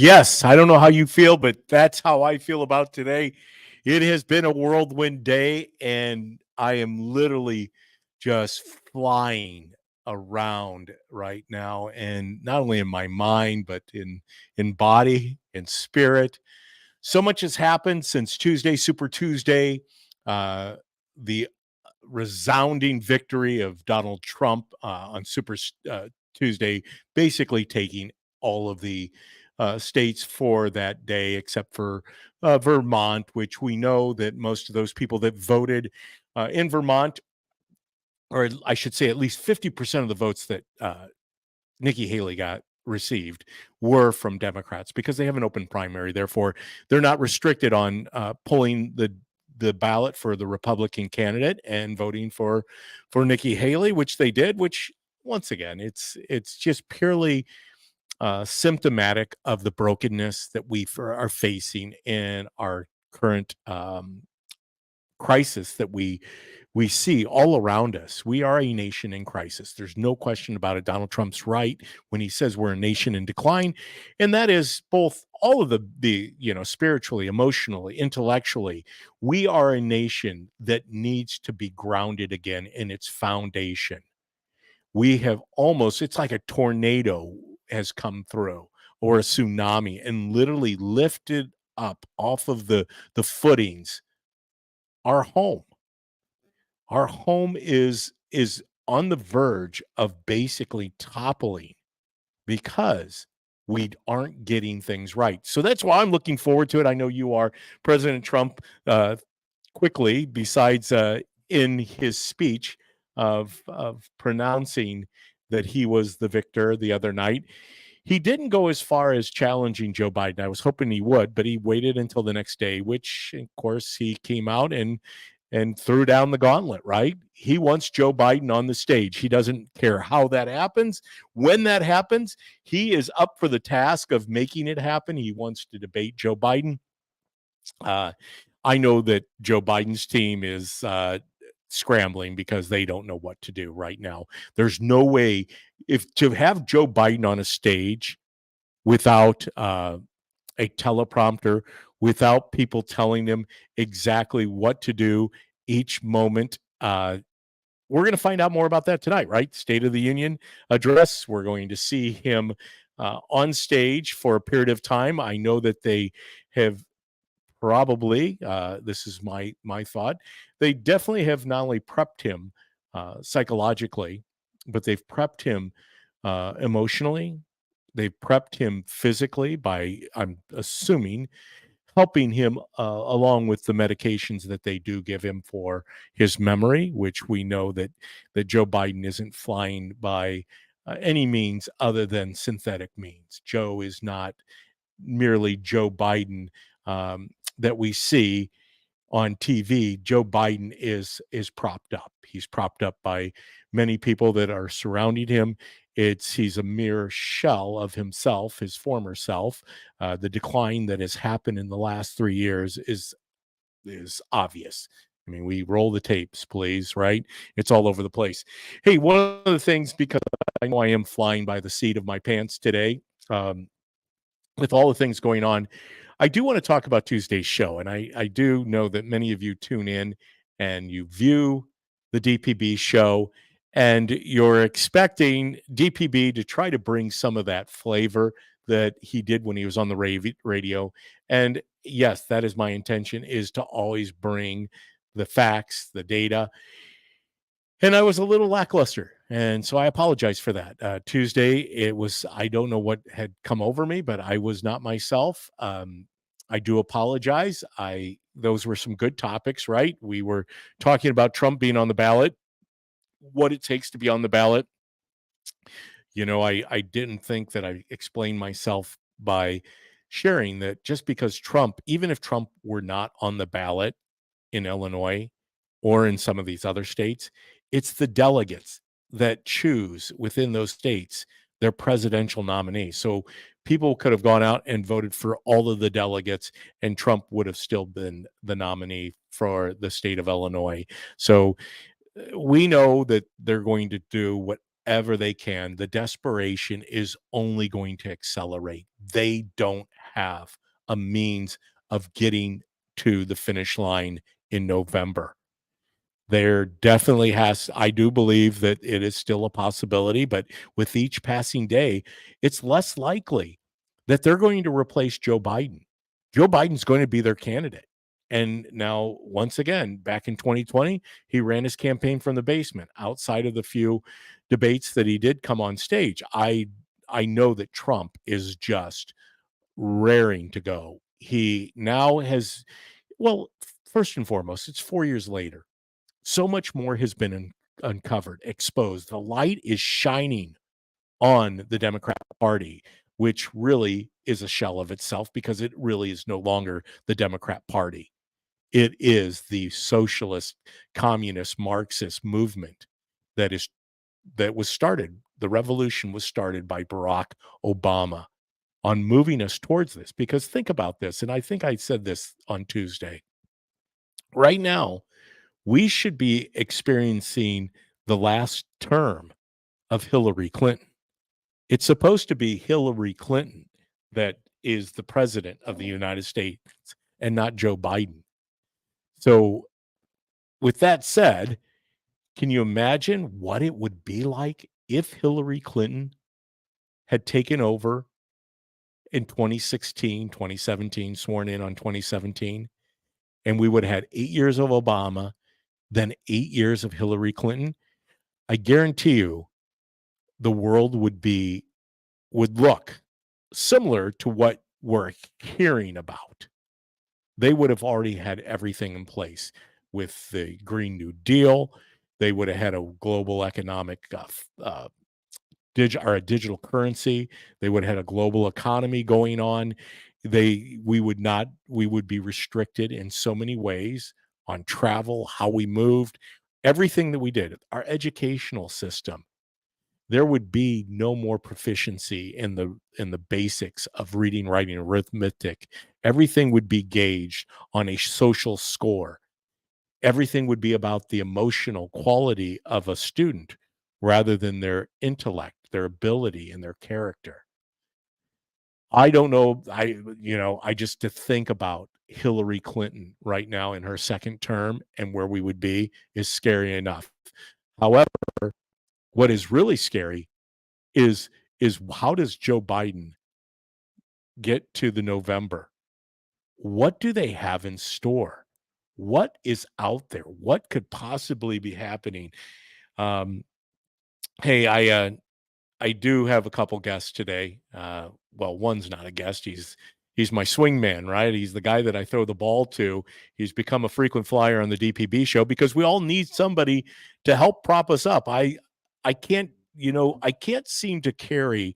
Yes, I don't know how you feel, but that's how I feel about today. It has been a whirlwind day, and I am literally just flying around right now, and not only in my mind, but in body and spirit. So much has happened since Tuesday, Super Tuesday, the resounding victory of Donald Trump on Super Tuesday, basically taking all of the states for that day, except for Vermont, which we know that most of those people that voted in Vermont, or I should say at least 50% of the votes that Nikki Haley got received were from Democrats because they have an open primary. Therefore, they're not restricted on pulling the ballot for the Republican candidate and voting for Nikki Haley, which they did. Which once again, it's just purely symptomatic of the brokenness that we are facing in our current crisis that we see all around us. We are a nation in crisis. There's no question about it. Donald Trump's right when he says we're a nation in decline, and that is both all of the spiritually, emotionally, intellectually. We are a nation that needs to be grounded again in its foundation. We have almost, it's like a tornado has come through or a tsunami and literally lifted up off of the footings our home. Our home is on the verge of basically toppling because we aren't getting things right. So that's why I'm looking forward to it. I know you are. President Trump quickly, besides in his speech of pronouncing that he was the victor the other night, he didn't go as far as challenging Joe Biden. I was hoping he would, but he waited until the next day, which of course he came out and threw down the gauntlet, right? He wants Joe Biden on the stage. He doesn't care how that happens. When that happens, he is up for the task of making it happen. He wants to debate Joe Biden. I know that Joe Biden's team is scrambling because they don't know what to do right now. There's no way if to have Joe Biden on a stage without a teleprompter, without people telling him exactly what to do each moment. We're going to find out more about that tonight, right? State of the Union address. We're going to see him on stage for a period of time. I know that they have probably, this is my thought, they definitely have not only prepped him psychologically, but they've prepped him emotionally. They've prepped him physically by, I'm assuming, helping him along with the medications that they do give him for his memory, which we know that Joe Biden isn't flying by any means other than synthetic means. Joe is not merely Joe Biden that we see on TV. Joe Biden is propped up. He's propped up by many people that are surrounding him. He's a mere shell of himself, his former self. The decline that has happened in the last 3 years is obvious. I mean, we roll the tapes, please, right? It's all over the place. Hey, one of the things, because I know I am flying by the seat of my pants today, with all the things going on, I do want to talk about Tuesday's show. And I do know that many of you tune in and you view the DPB show, and you're expecting DPB to try to bring some of that flavor that he did when he was on the radio. And yes, that is my intention, is to always bring the facts, the data. And I was a little lackluster. And so I apologize for that. Tuesday, I don't know what had come over me, but I was not myself. I do apologize. Those were some good topics, right? We were talking about Trump being on the ballot, what it takes to be on the ballot. I didn't think that I explained myself by sharing that just because Trump, even if Trump were not on the ballot in Illinois or in some of these other states, it's the delegates that choose within those states their presidential nominee. So people could have gone out and voted for all of the delegates, and Trump would have still been the nominee for the state of Illinois. So we know that they're going to do whatever they can. The desperation is only going to accelerate. They don't have a means of getting to the finish line in November. There definitely has, I do believe that it is still a possibility, but with each passing day, it's less likely that they're going to replace Joe Biden. Joe Biden's going to be their candidate. And now, once again, back in 2020, he ran his campaign from the basement outside of the few debates that he did come on stage. I know that Trump is just raring to go. He now has, well, first and foremost, it's 4 years later. So much more has been uncovered, exposed. The light is shining on the Democrat Party, which really is a shell of itself because it really is no longer the Democrat Party. It is the socialist, communist, Marxist movement that is that was started. The revolution was started by Barack Obama on moving us towards this. Because think about this, and I think I said this on Tuesday. Right now, we should be experiencing the last term of Hillary Clinton. It's supposed to be Hillary Clinton that is the president of the United States and not Joe Biden. So, with that said, can you imagine what it would be like if Hillary Clinton had taken over in 2016, 2017, sworn in on 2017, and we would have had 8 years of Obama, then 8 years of Hillary Clinton? I guarantee you the world would look similar to what we're hearing about. They would have already had everything in place with the Green New Deal. They would have had a global economic or a digital currency. They would have had a global economy going on. We would be restricted in so many ways on travel, how we moved, everything that we did, our educational system. There would be no more proficiency in the basics of reading, writing, arithmetic. Everything would be gauged on a social score. Everything would be about the emotional quality of a student rather than their intellect, their ability, and their character. I don't know. I just to think about Hillary Clinton right now in her second term and where we would be is scary enough. However, what is really scary is how does Joe Biden get to the November? What do they have in store? What is out there? What could possibly be happening? Um, hey, I do have a couple guests today. Well, one's not a guest. He's my swingman, right? He's the guy that I throw the ball to. He's become a frequent flyer on the DPB show because we all need somebody to help prop us up. I can't, I can't seem to carry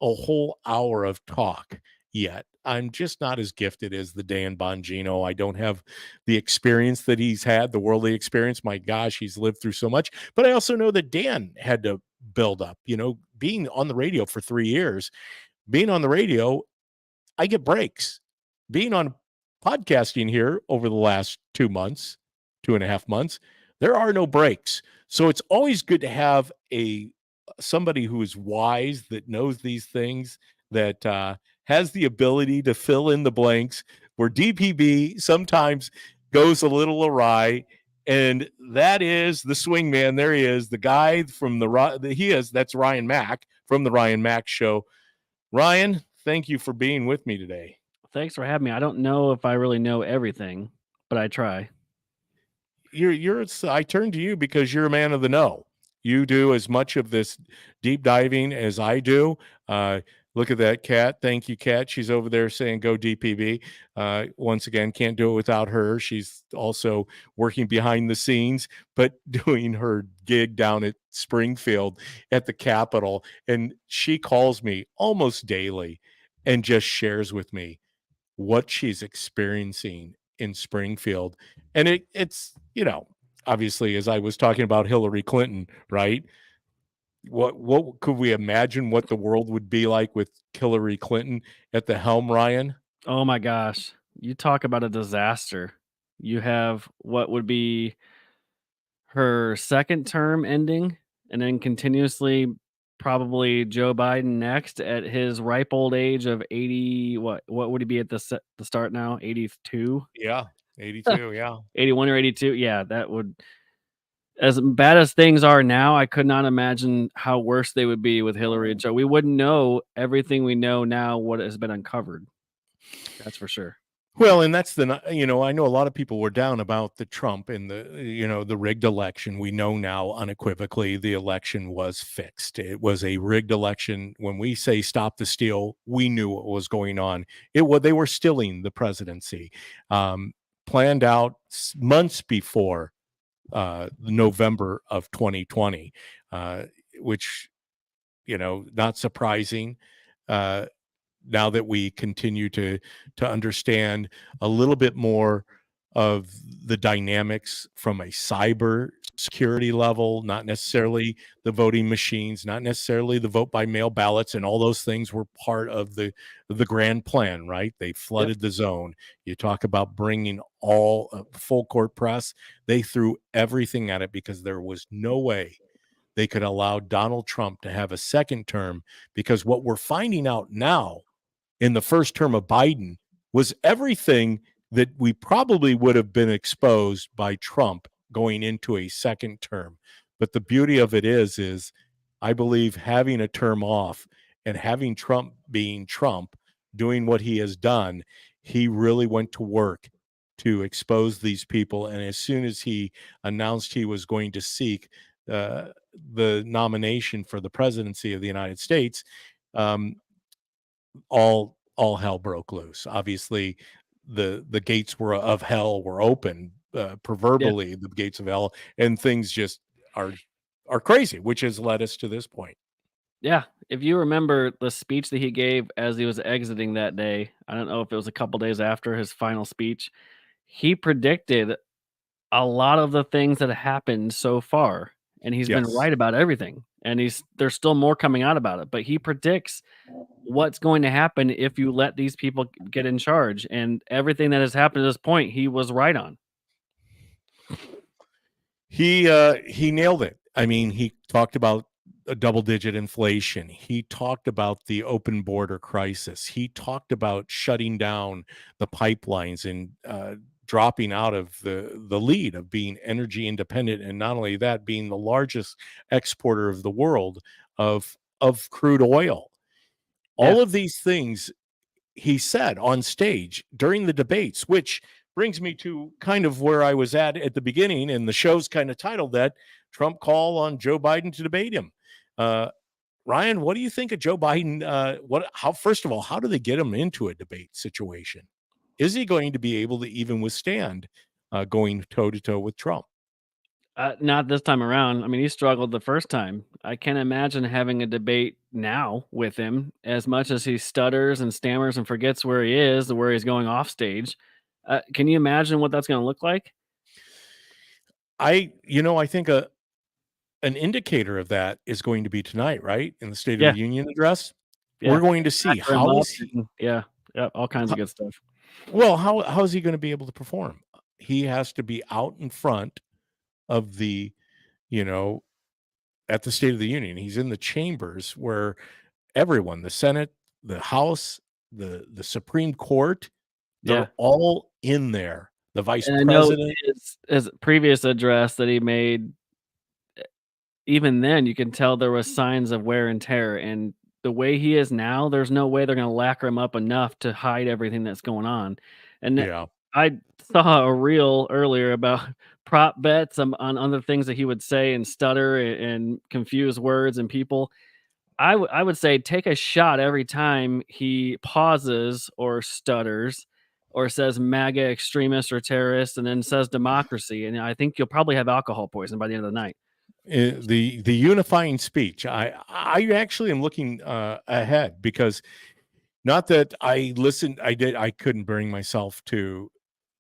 a whole hour of talk yet. I'm just not as gifted as the Dan Bongino. I don't have the experience that he's had, the worldly experience. My gosh, he's lived through so much. But I also know that Dan had to build up, being on the radio for 3 years, being on the radio, I get breaks. Being on podcasting here over the last 2 months, 2.5 months, there are no breaks. So it's always good to have somebody who is wise, that knows these things, that has the ability to fill in the blanks where DPB sometimes goes a little awry. And that is the swing man. There he is, the guy from that's Ryan Mack from the Ryan Mack Show. Ryan, thank you for being with me today. Thanks for having me. I don't know if I really know everything, but I try. I turn to you because you're a man of the know. You do as much of this deep diving as I do. Look at that cat. Thank you, Cat. She's over there saying go DPB. Once again, can't do it without her. She's also working behind the scenes, but doing her gig down at Springfield at the Capitol. And she calls me almost daily and just shares with me what she's experiencing in Springfield. And it's, obviously, as I was talking about Hillary Clinton, right? What could we imagine what the world would be like with Hillary Clinton at the helm, Ryan? Oh my gosh. You talk about a disaster. You have what would be her second term ending. and then continuously probably Joe Biden next at his ripe old age of 80. What would he be at the start now? 82, Yeah, 82. Yeah. 81 or 82. Yeah, that would, as bad as things are now, I could not imagine how worse they would be with Hillary and Joe. We wouldn't know everything we know now, what has been uncovered. That's for sure. Well, and that's I know a lot of people were down about the Trump and the rigged election. We know now unequivocally the election was fixed. It was a rigged election. When we say stop the steal, we knew what was going on. They were stealing the presidency, planned out months before November of 2020, which, not surprising. Now that we continue to understand a little bit more of the dynamics from a cyber security level, not necessarily the voting machines, not necessarily the vote by mail ballots, and all those things were part of the grand plan, right? They Yep. flooded the zone. You talk about bringing all full court press. They threw everything at it because there was no way they could allow Donald Trump to have a second term, because what we're finding out now in the first term of Biden was everything that we probably would have been exposed by Trump going into a second term. But the beauty of it is I believe having a term off and having Trump being Trump, doing what he has done, he really went to work to expose these people. And as soon as he announced he was going to seek the nomination for the presidency of the United States, um, all hell broke loose. Obviously, the gates of hell were open, Yeah. proverbially the gates of hell, and things just are crazy, which has led us to this point. Yeah. If you remember the speech that he gave as he was exiting that day, I don't know if it was a couple days after his final speech, he predicted a lot of the things that happened so far, and he's been Yes. right about everything. And there's still more coming out about it, but he predicts what's going to happen if you let these people get in charge, and everything that has happened to this point, he was right on. He nailed it. I mean, he talked about a double-digit inflation. He talked about the open border crisis. He talked about shutting down the pipelines and dropping out of the lead of being energy independent, and not only that, being the largest exporter of the world of crude oil. Yeah. All of these things he said on stage during the debates, which brings me to kind of where I was at the beginning, and the show's kind of titled that Trump call on Joe Biden to debate him. Uh, Ryan, what do you think of Joe Biden? First of all, how do they get him into a debate situation? Is he going to be able to even withstand going toe to toe with Trump? Not this time around. I mean, he struggled the first time. I can't imagine having a debate now with him, as much as he stutters and stammers and forgets where he is, where he's going off stage. Can you imagine what that's going to look like? I think an indicator of that is going to be tonight, right? In the State of the Yeah, Union address. yeah. We're going to see Backer him how up is he and yeah, yeah, all kinds of good stuff. well, how is he going to be able to perform? He has to be out in front of you know, at the State of the Union. He's in the chambers where everyone, the Senate, the House, the Supreme Court, Yeah. they're all in there. The vice And I know president. his previous address that he made, even then, you can tell there was signs of wear and tear, and the way he is now, there's no way they're gonna lacquer him up enough to hide everything that's going on, and Yeah. I saw a reel earlier about prop bets, on other things that he would say and stutter and confuse words and people. I would say take a shot every time he pauses or stutters or says MAGA extremist or terrorist and then says democracy, and I think you'll probably have alcohol poisoning by the end of the night. The unifying speech. I actually am looking ahead, because not that I couldn't bring myself to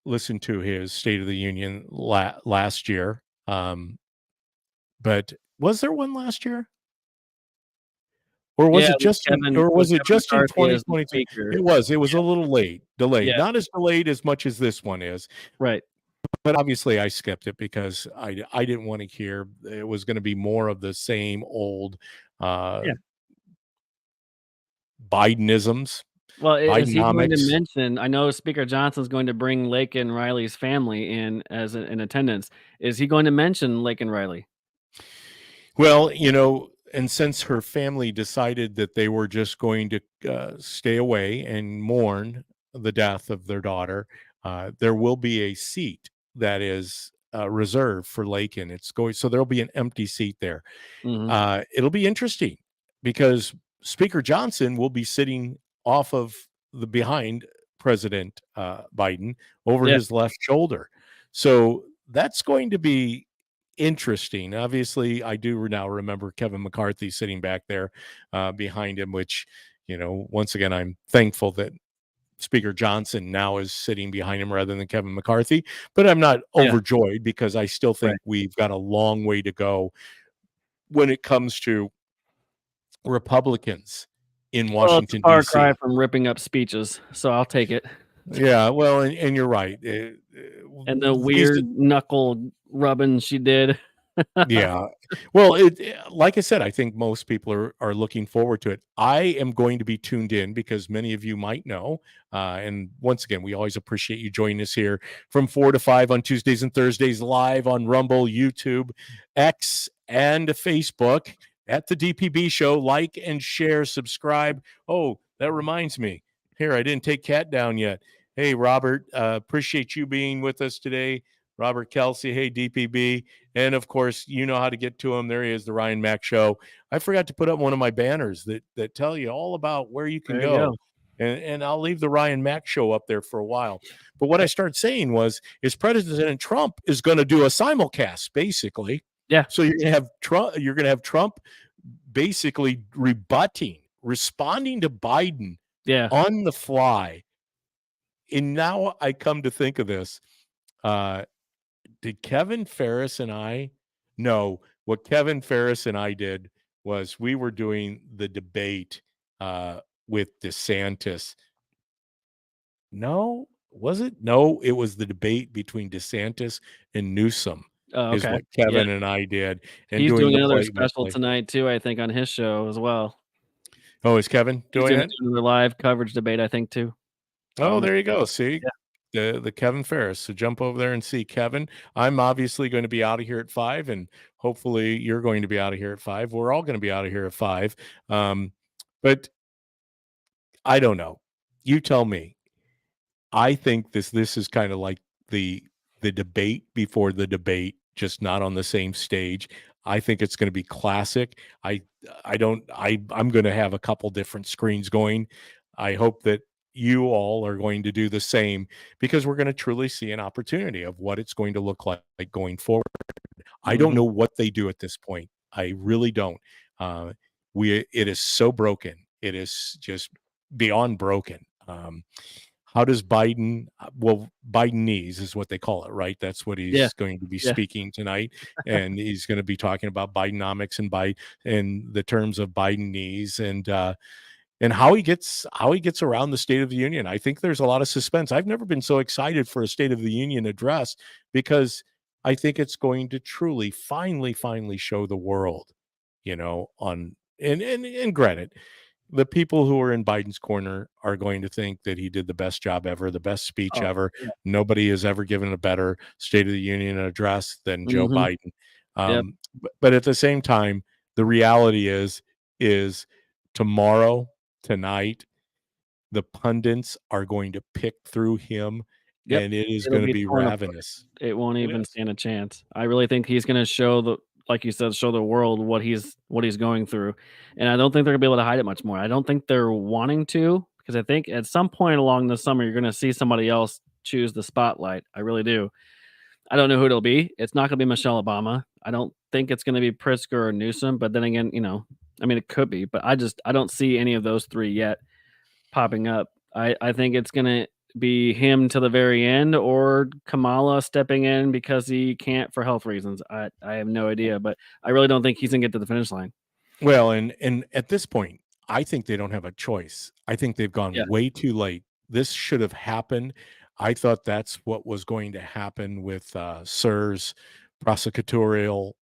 listen to his State of the Union last year. But was there one last year? Or was Yeah, it just in or with was it Kevin just in McCarthy as the 2022? speaker. It was a little delayed. Yeah, Not as delayed as much as this one is. right. But obviously, I skipped it because I didn't want to hear it was going to be more of the same old uh, Yeah. Bidenisms, Well, is he going to Bidenomics. mention? I know Speaker Johnson's going to bring Lake and Riley's family in as in attendance. Is he going to mention Lake and Riley? Well, and since her family decided that they were just going to stay away and mourn the death of their daughter, there will be a seat that is reserved for Lakin. It's going, so there'll be an empty seat there. Mhm. It'll be interesting because Speaker Johnson will be sitting off of the behind President Biden over Yeah. his left shoulder. So that's going to be interesting. Obviously, I do now remember Kevin McCarthy sitting back there behind him, which, once again, I'm thankful that Speaker Johnson now is sitting behind him rather than Kevin McCarthy. But I'm not Yeah. overjoyed because I still Right. think we've got a long way to go when it comes to Republicans in Well, it's a Washington, far cry D.C. from ripping up speeches, so I'll take it. Yeah, well, and you're right. And the These, weird knuckle rubbing she did. yeah. Well, like I said, I think most people are looking forward to it. I am going to be tuned in because many of you might know. And once again, we always appreciate you joining us here from 4 to 5 on Tuesdays and Thursdays, live on Rumble, YouTube, X, and Facebook at the DPB Show. Like and share, subscribe. Oh, that reminds me. Here, I didn't take Cat down yet. Hey, Robert, appreciate you being with us today. Robert Kelsey, hey, DPB. And of course, you know how to get to him. There he is, the Ryan Mack Show. I forgot to put up one of my banners that tell you all about where you can There you go. go. And I'll leave the Ryan Mack Show up there for a while. But what I started saying is President Trump is going to do a simulcast, basically. Yeah. So you're gonna have Trump basically responding to Biden Yeah. on the fly. And now I come to think of this. Did Kevin Ferris and I no, what Kevin Ferris and I did was we were doing the debate with DeSantis. No, was it? No, it was the debate between DeSantis and Newsom Oh, is okay. what Yeah. Kevin and I did, and He's doing doing the another play by special play. tonight too, I think, on his show as well. Oh, is Kevin He's doing doing it? another live coverage debate, I think, too. Oh, On there you go. See, Yeah. the Kevin Ferris. So jump over there and see Kevin. I'm obviously going to be out of here at 5, and hopefully you're going to be out of here at 5. We're all going to be out of here at 5. But I don't know. You tell me. I think this is kind of like the the debate before the debate, just not on the same stage. I think it's going to be classic. I I don't I'm going to have a couple different screens going. I hope that you all are going to do the same because we're going to truly see an opportunity of what it's going to look like going forward. I don't Mhm. know what they do at this point. I really don't. Uh, it is so broken. It is just beyond broken. How does Biden? Well, Bidenese is what they call it, right? That's what Yeah. he's going to be Yeah. speaking tonight, and he's going to be talking about Bidenomics and in the terms of Bidenese and how he gets around the State of the Union. I think there's a lot of suspense. I've never been so excited for a State of the Union address because I think it's going to truly, finally show the world, on and granted, the people who are in Biden's corner are going to think that he did the best job ever, the best speech Oh, ever. yeah. Nobody has ever given a better State of the Union address than Joe Mhm. Biden. Yep. But at the same time, the reality is tomorrow, tonight, the pundits are going to pick through him, Yep. and it is It'll going to be be torn apart. ravenous. It won't It even is. stand a chance. I really think he's gonna show like you said, show the world what he's going through, and I don't think they're gonna be able to hide it much more. I don't think they're wanting to, because I think at some point along the summer, you're gonna see somebody else choose the spotlight. I really do. I don't know who it'll be. It's not gonna be Michelle Obama. I don't think it's gonna be Pritzker or Newsom, but then again, I mean, it could be, but I don't see any of those 3 yet popping up. I think it's gonna be him to the very end or Kamala stepping in because he can't for health reasons. I have no idea, but I really don't think he's gonna get to the finish line. Well, and at this point, I think they don't have a choice. I think they've Yeah. gone way too late. This should have happened. I thought that's what was going to happen with Sir's prosecutorial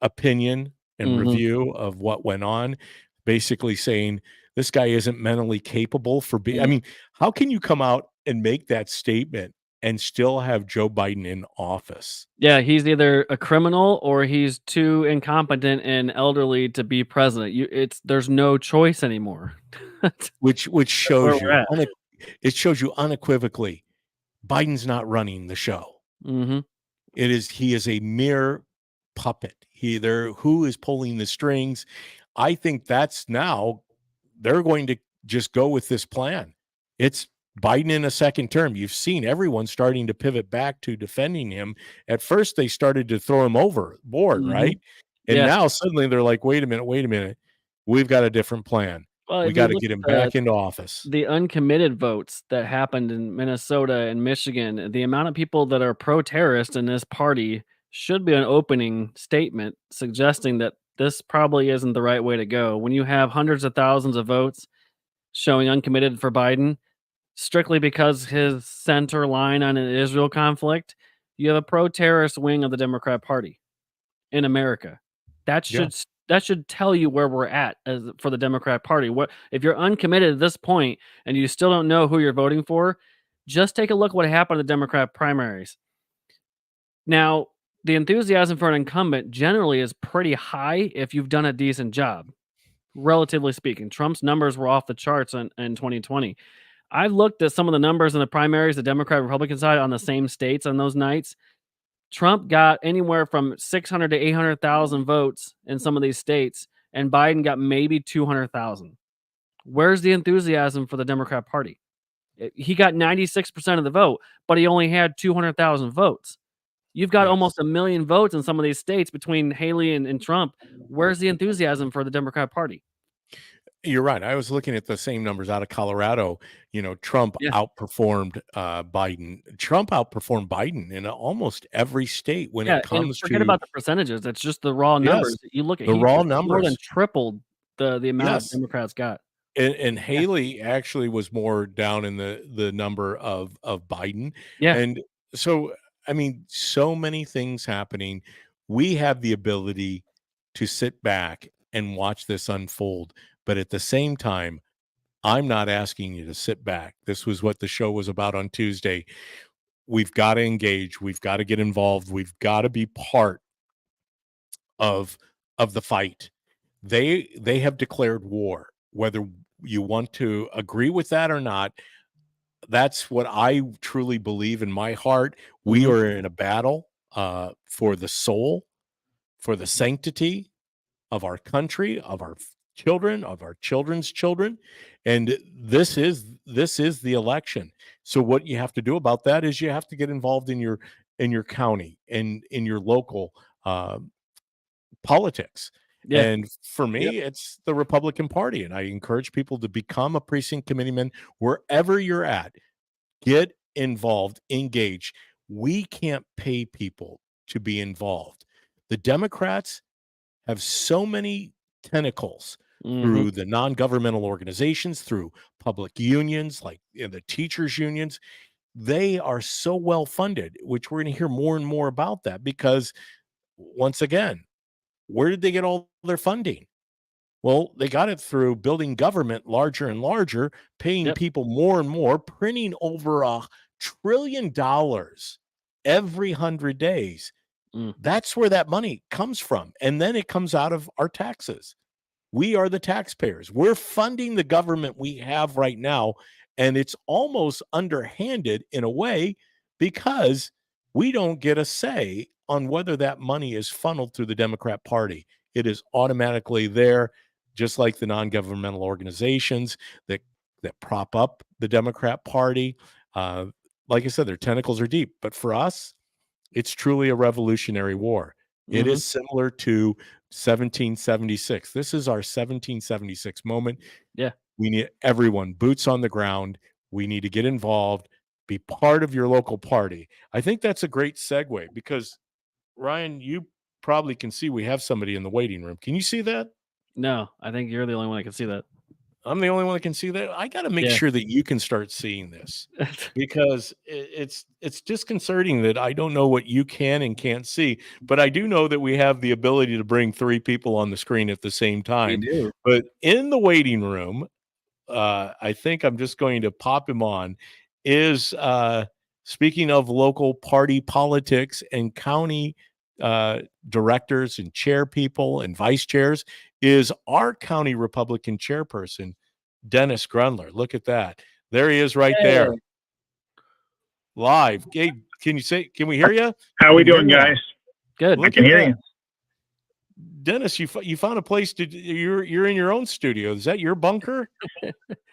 opinion and Mhm. review of what went on, basically saying this guy isn't mentally capable for being. I Mm. mean, how can you come out and make that statement and still have Joe Biden in office? Yeah, he's either a criminal or he's too incompetent and elderly to be president. There's no choice anymore. That's Which where shows we're you at. it shows you unequivocally Biden's not running the show. Mhm. He is a mere puppet. Who is pulling the strings. I think that's now they're going to just go with this plan. It's Biden in a second term. You've seen everyone starting to pivot back to defending him. At first, they started to throw him overboard, Mhm. right? And Yeah. now suddenly they're like, wait a minute. We've got a different plan. Well, We if you got to look get at him back into office. the uncommitted votes that happened in Minnesota and Michigan, the amount of people that are pro-terrorist in this party should be an opening statement suggesting that this probably isn't the right way to go. When you have hundreds of thousands of votes showing uncommitted for Biden, strictly because his center line on an Israel conflict, you have a pro-terrorist wing of the Democrat Party in America. Yeah. That should tell you where we're at as for the Democrat Party. What if you're uncommitted at this point and you still don't know who you're voting for, just take a look what happened in the Democrat primaries. Now, the enthusiasm for an incumbent generally is pretty high if you've done a decent job, relatively speaking. Trump's numbers were off the charts in 2020. I've looked at some of the numbers in the primaries, the Democrat Republican side on the same states on those nights. Trump got anywhere from 600 to 800,000 votes in some of these states, and Biden got maybe 200,000. Where's the enthusiasm for the Democrat Party? He got 96% of the vote, but he only had 200,000 votes. You've got Yes. almost a million votes in some of these states between Haley and Trump. Where's the enthusiasm for the Democrat Party? You're right. I was looking at the same numbers out of Colorado. Trump Yeah. outperformed Biden. Trump outperformed Biden in almost every state when Yeah, it and comes forget to, about the percentages. It's just the raw yes, numbers. You look at the raw he more than numbers. tripled the amount of Yes. Democrats got. And Yeah. Haley actually was more down in the number of Biden. Yeah. And so, I mean, so many things happening. We have the ability to sit back and watch this unfold. But at the same time, I'm not asking you to sit back. This was what the show was about on Tuesday. We've got to engage. We've got to get involved. We've got to be part of the fight. They have declared war. Whether you want to agree with that or not, that's what I truly believe in my heart. We Mhm. are in a battle for the soul, for the sanctity of our country, of our children, of our children's children, and this is the election. So what you have to do about that is you have to get involved in your county and in your local uh, politics. Yeah. And for Yep. me, it's the Republican Party, and I encourage people to become a precinct committeeman wherever you're at. Get involved, engage. We can't pay people to be involved. The Democrats have so many tentacles Mhm. through the non-governmental organizations, through public unions like the teachers unions. They are so well funded, which we're going to hear more and more about that because once again, where did they get all their funding? Well, they got it through building government larger and larger, paying Yep. people more and more, printing over $1 trillion every 100 days. Mm. That's where that money comes from. And then it comes out of our taxes. We are the taxpayers. We're funding the government we have right now. And it's almost underhanded in a way because we don't get a say on whether that money is funneled through the Democrat Party. It is automatically there, just like the non-governmental organizations that prop up the Democrat Party. Uh, like I said, their tentacles are deep. But for us, it's truly a revolutionary war. It Mhm. is similar to 1776. This is our 1776 moment. Yeah. We need everyone, boots on the ground. We need to get involved, be part of your local party. I think that's a great segue because, Ryan, you probably can see we have somebody in the waiting room. Can you see that? No, I think you're the only one that can see that. I'm the only one that can see that. I got to make Yeah. sure that you can start seeing this, because it's disconcerting that I don't know what you can and can't see, but I do know that we have the ability to bring 3 people on the screen at the same We time. do. But in the waiting room, I think I'm just going to pop him on, is, speaking of local party politics and county, uh, directors and chair people and vice chairs, is our county Republican chairperson, Dennis Grunler. Look at that. There he is right there, Hey, live. Hey, can we hear you? How we Can you hear doing, me now? guys? good. I Look can at hear that. you. Dennis, you found a place you're in your own studio. Is that your bunker?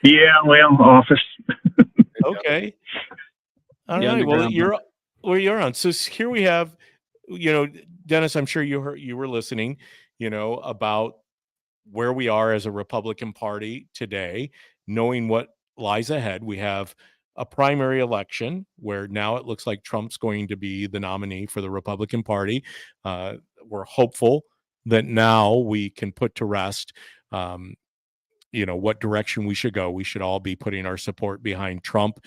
Yeah, well, office. Okay. All The right. Well, underground bunker. you're on. So here we have, Dennis, I'm sure you were listening, about where we are as a Republican Party today, knowing what lies ahead. We have a primary election where now it looks like Trump's going to be the nominee for the Republican Party. We're hopeful that now we can put to rest, um, what direction we should go. We should all be putting our support behind Trump.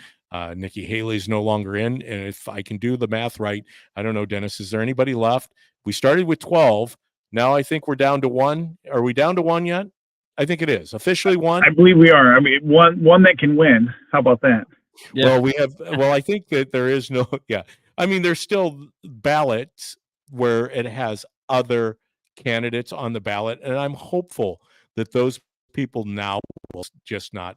Nikki Haley's no longer in, and if I can do the math right, I don't know, Dennis, is there anybody left? We started with 12. Now I think we're down to 1. Are we down to 1 yet? I think it is officially 1. I believe we are. I mean, one that can win. How about that? Yeah. Well, I think that there is no, yeah. I mean, there's still ballots where it has other candidates on the ballot, and I'm hopeful that those people now will just not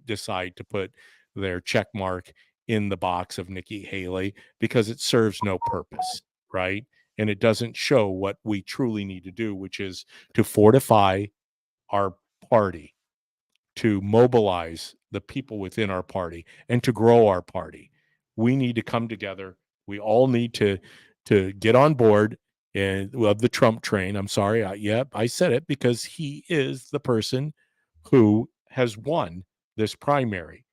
decide to put their check mark in the box of Nikki Haley, because it serves no purpose, right? And it doesn't show what we truly need to do, which is to fortify our party, to mobilize the people within our party, and to grow our party. We need to come together. We all need to get on board and of the Trump train. I'm sorry. I said it because he is the person who has won this primary.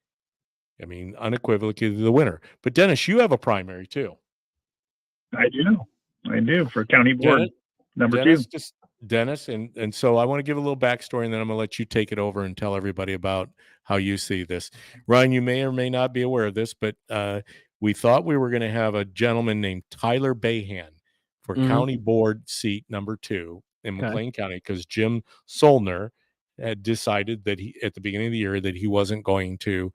I mean, unequivocally the winner. But Dennis, you have a primary too. I do. I do for county board Dennis, number Dennis, 2. just Dennis, and so I want to give a little backstory, and then I'm going to let you take it over and tell everybody about how you see this. Ryan, you may or may not be aware of this, but we thought we were going to have a gentleman named Tyler Bahan for Mhm. county board seat number 2 in Okay. McLean County, because Jim Solner had decided that he, at the beginning of the year, that he wasn't going to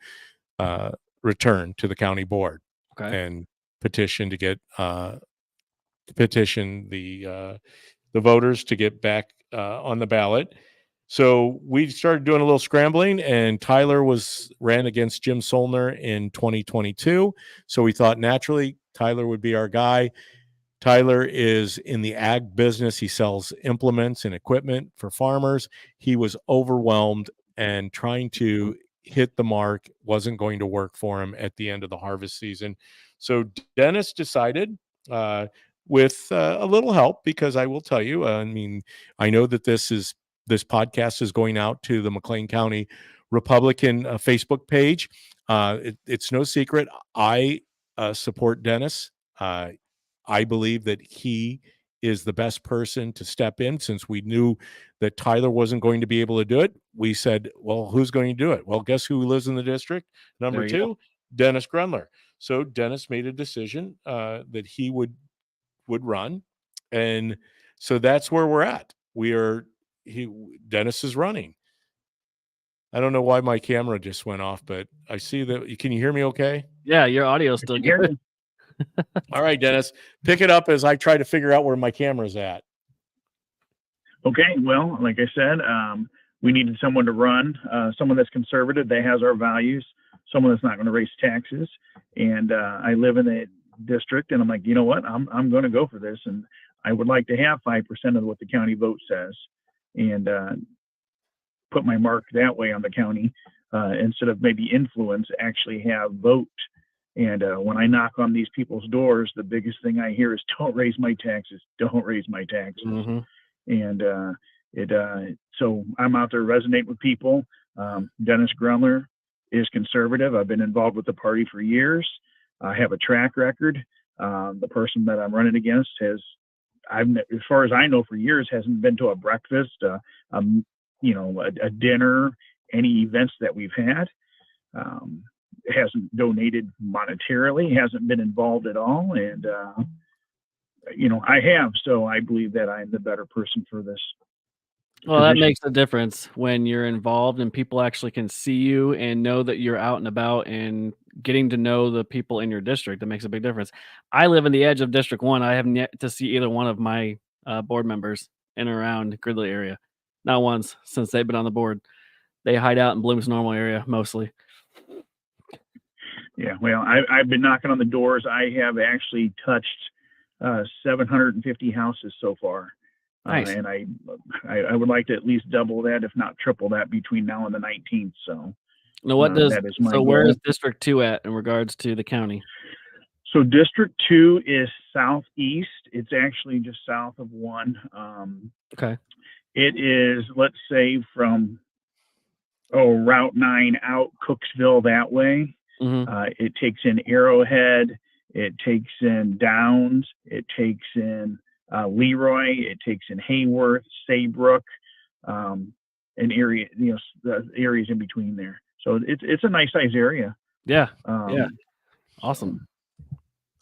return to the county board, Okay. and petition to get petition the voters to get back on the ballot. So we started doing a little scrambling, and Tyler ran against Jim Solner in 2022. So we thought naturally Tyler would be our guy. Tyler is in the ag business. He sells implements and equipment for farmers. He was overwhelmed, and trying to hit the mark wasn't going to work for him at the end of the harvest season. So Dennis decided, with a little help, because I will tell you, I mean, I know that this podcast is going out to the McLean County Republican Facebook page. It's no secret. I support Dennis. I believe that he is the best person to step in, since we knew that Tyler wasn't going to be able to do it. We said, well, who's going to do it? Well, guess who lives in the district? Number There you go. 2, Dennis Grunler. So Dennis made a decision that he would run. And so that's where we're at. Dennis is running. I don't know why my camera just went off, but I see that. Can you hear me okay? Yeah, your audio's still Hear good. you. All right, Dennis, pick it up as I try to figure out where my camera's at. Okay. Well, like I said, we needed someone to run, someone that's conservative, that has our values, someone that's not going to raise taxes. And I live in a district, and I'm like, you know what? I'm going to go for this, and I would like to have 5% of what the county vote says, and put my mark that way on the county, instead of maybe influence, actually have vote. And when I knock on these people's doors, the biggest thing I hear is, don't raise my taxes, don't raise my taxes. Mm-hmm. And so I'm out there resonating with people. Dennis Grunler is conservative. I've been involved with the party for years. I have a track record. The person that I'm running against as far as I know, for years, hasn't been to a breakfast, a dinner, any events that we've had. Hasn't donated monetarily, hasn't been involved at all. And, I have. So I believe that I'm the better person for this. Well, that position. makes a difference when you're involved and people actually can see you and know that you're out and about and getting to know the people in your district. That makes a big difference. I live in the edge of District 1. I haven't yet to see either one of my board members in and around Gridley area. Not once since they've been on the board. They hide out in Bloom's normal area mostly. Yeah, well, I've been knocking on the doors. I have actually touched 750 houses so far. Nice. And I would like to at least double that, if not triple that, between now and the 19th. So Now, what does that is my where goal. is District 2 at in regards to the county? So District 2 is southeast. It's actually just south of 1. Okay. It is, let's say, from Route 9 out Cooksville that way. It takes in Arrowhead. It takes in Downs. It takes in Leroy. It takes in Hayworth, Saybrook, an area, the areas in between there. So it's a nice size area. Yeah. Yeah. Awesome.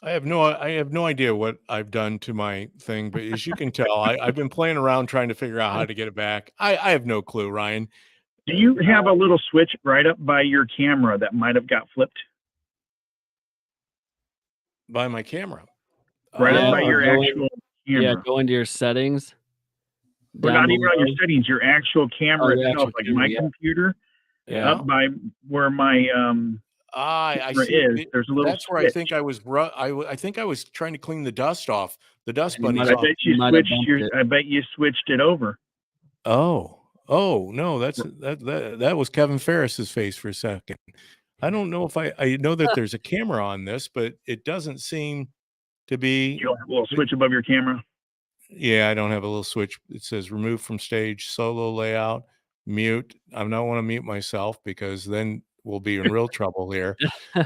I have no idea what I've done to my thing, but as you can tell, I've been playing around trying to figure out how to get it back. I have no clue, Ryan. Do you have a little switch right up by your camera that might have got flipped? By my camera. Right up by your actual camera. Yeah, go into your settings. But not even on your settings, your actual camera itself, like my computer. Yeah. Up by where my I see. is. There's a little. That's where I think I was. I think I was trying to clean the dust off. The dust bunnies. I bet you switched it over. Oh no, that was Kevin Ferris's face for a second. I don't know if I know that there's a camera on this, but it doesn't seem to be. You don't have a little switch above your camera? Yeah, I don't have a little switch. It says remove from stage, solo layout, mute. I don't want to mute myself because then we'll be in real trouble here.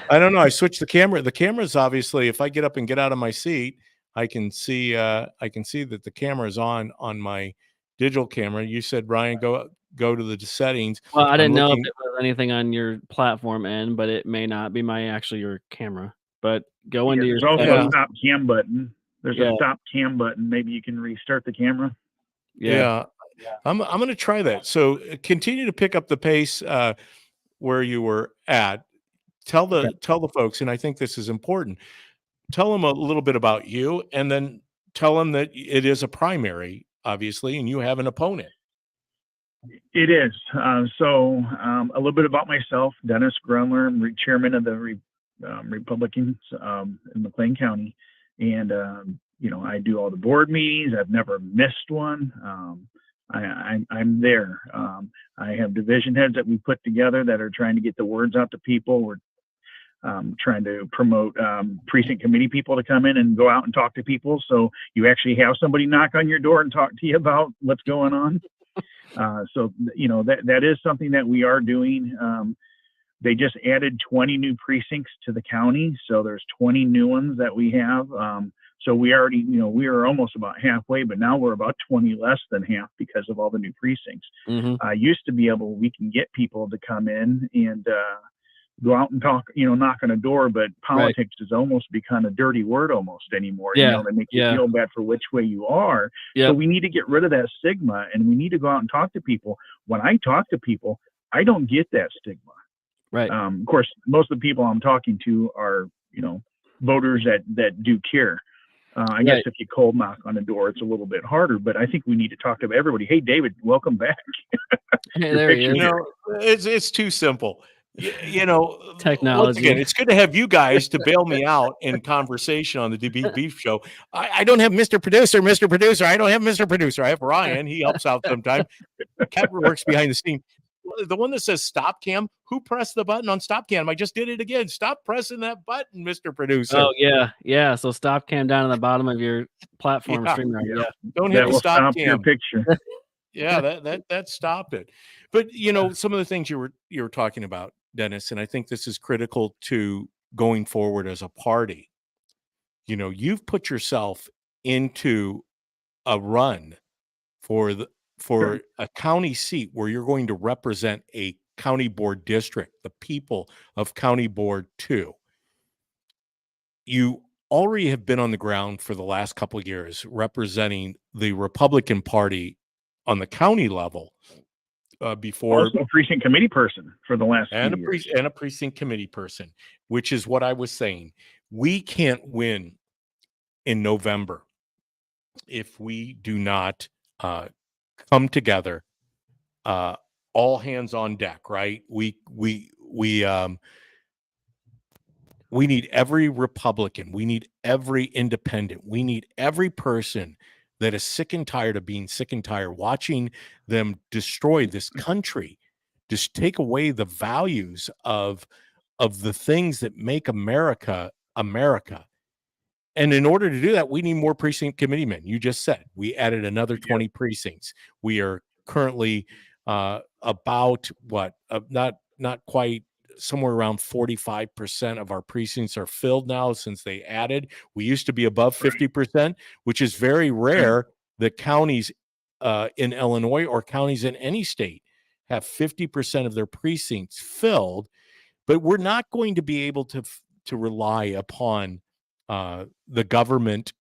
I don't know. I switched the camera. The camera's obviously, if I get up and get out of my seat, I can see that the camera is on my digital camera. You said, Ryan, go to the settings. Well, I didn't know if it was anything on your platform end, but it may not be your camera. But go into your. There's also a stop cam button. There's a stop cam button. Maybe you can restart the camera. Yeah. I'm going to try that. So continue to pick up the pace where you were at. Tell the folks, and I think this is important. Tell them a little bit about you, and then tell them that it is a primary, obviously, and you have an opponent. It is. So a little bit about myself, Dennis Grunler. I'm chairman of the Republicans in McLean County. And, I do all the board meetings. I've never missed one. I'm there. I have division heads that we put together that are trying to get the words out to people. We're trying to promote precinct committee people to come in and go out and talk to people. So you actually have somebody knock on your door and talk to you about what's going on. So, that is something that we are doing. They just added 20 new precincts to the county. So there's 20 new ones that we have. So we already, we are almost about halfway, but now we're about 20 less than half because of all the new precincts. Used to be we can get people to come in and go out and talk, knock on a door, but politics has almost become a dirty word almost anymore. Yeah. They make you feel bad for which way you are. So we need to get rid of that stigma, and we need to go out and talk to people. When I talk to people, I don't get that stigma. Right. Of course, most of the people I'm talking to are, voters that do care. I guess if you cold knock on a door, it's a little bit harder, but I think we need to talk to everybody. Hey, David, welcome back. Hey, there he is. It's too simple. Technology. Once again, it's good to have you guys to bail me out in conversation on the DPB Show. I don't have Mr. Producer. I don't have Mr. Producer. I have Ryan. He helps out sometimes. Kevin works behind the scene. The one that says stop cam, who pressed the button on stop cam? I just did it again. Stop pressing that button, Mr. Producer. Oh, yeah. So stop cam down at the bottom of your platform streamer. Yeah. Don't hit the stop cam. Your picture. Yeah, that stopped it. But some of the things you were talking about, Dennis, and I think this is critical to going forward as a party. You've put yourself into a run for a county seat where you're going to represent a County Board District, the people of County Board 2, you already have been on the ground for the last couple of years representing the Republican Party on the county level before. Also a precinct committee person for the last few years. And a precinct committee person, which is what I was saying. We can't win in November if we do not come together, all hands on deck, right? We need every Republican. We need every independent. We need every person that is sick and tired of being sick and tired, watching them destroy this country, just take away the values of the things that make America, America. And in order to do that, we need more precinct committeemen. You just said we added another 20 precincts. We are currently about not quite, somewhere around 45% of our precincts are filled now since they added. We used to be above 50%, which is very rare that counties in Illinois or counties in any state have 50% of their precincts filled. But we're not going to be able to rely upon the government